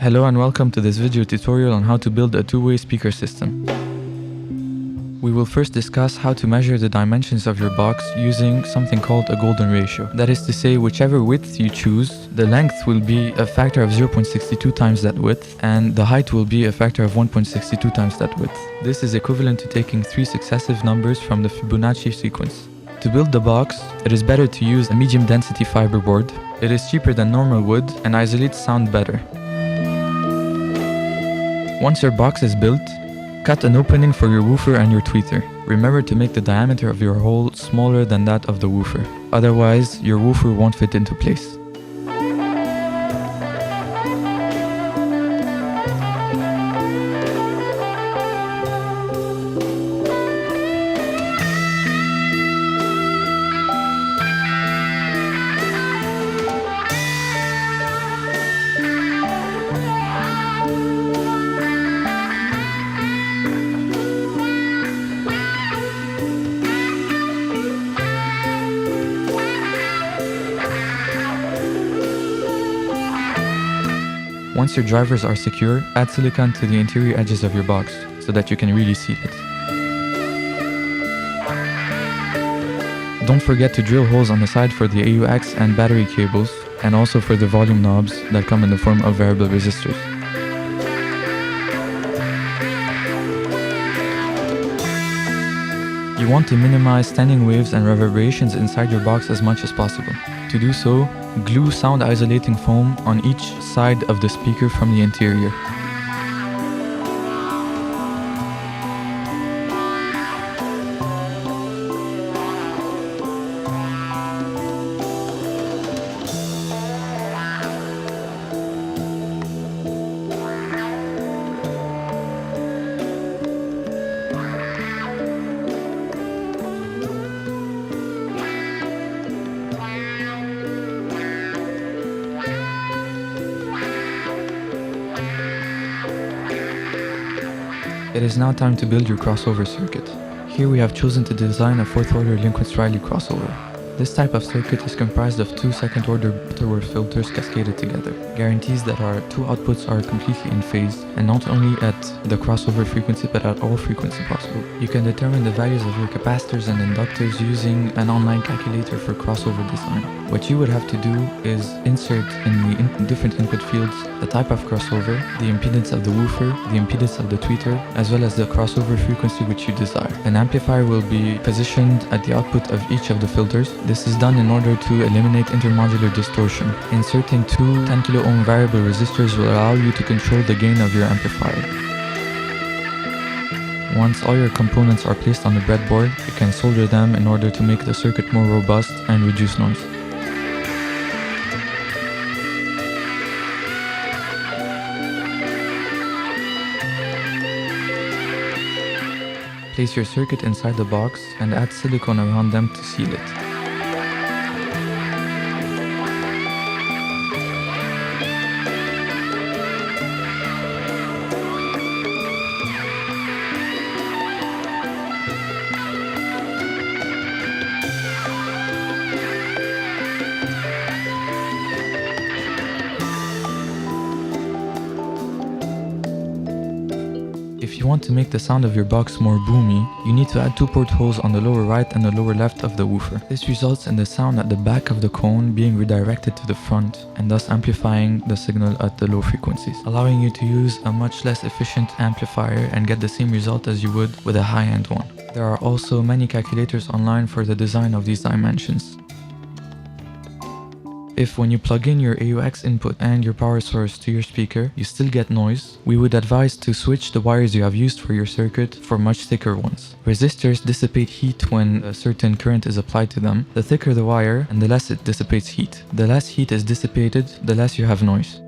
Hello and welcome to this video tutorial on how to build a two-way speaker system. We will first discuss how to measure the dimensions of your box using something called a golden ratio. That is to say, whichever width you choose, the length will be a factor of 0.62 times that width, and the height will be a factor of 1.62 times that width. This is equivalent to taking 3 successive numbers from the Fibonacci sequence. To build the box, it is better to use a medium density fiber board. It is cheaper than normal wood and isolates sound better. Once your box is built, cut an opening for your woofer and your tweeter. Remember to make the diameter of your hole smaller than that of the woofer. Otherwise, your woofer won't fit into place. Once your drivers are secure, add silicone to the interior edges of your box so that you can really see it. Don't forget to drill holes on the side for the AUX and battery cables, and also for the volume knobs that come in the form of variable resistors. You want to minimize standing waves and reverberations inside your box as much as possible. To do so, glue sound isolating foam on each side of the speaker from the interior. It is now time to build your crossover circuit. Here we have chosen to design a 4th order Lindquist-Riley crossover. This type of circuit is comprised of 2 2nd order Butterworth filters cascaded together. Guarantees that our 2 outputs are completely in phase, and not only at the crossover frequency but at all frequency possible. You can determine the values of your capacitors and inductors using an online calculator for crossover design. What you would have to do is insert in the different input fields the type of crossover, the impedance of the woofer, the impedance of the tweeter, as well as the crossover frequency which you desire. An amplifier will be positioned at the output of each of the filters. This is done in order to eliminate intermodular distortion. Inserting 2 10 kilo ohm variable resistors will allow you to control the gain of your amplifier. Once all your components are placed on the breadboard, you can solder them in order to make the circuit more robust and reduce noise. Place your circuit inside the box and add silicone around them to seal it. If you want to make the sound of your box more boomy, you need to add 2 portholes on the lower right and the lower left of the woofer. This results in the sound at the back of the cone being redirected to the front, and thus amplifying the signal at the low frequencies, allowing you to use a much less efficient amplifier and get the same result as you would with a high-end one. There are also many calculators online for the design of these dimensions. If when you plug in your AUX input and your power source to your speaker, you still get noise, we would advise to switch the wires you have used for your circuit for much thicker ones. Resistors dissipate heat when a certain current is applied to them. The thicker the wire, and the less it dissipates heat. The less heat is dissipated, the less you have noise.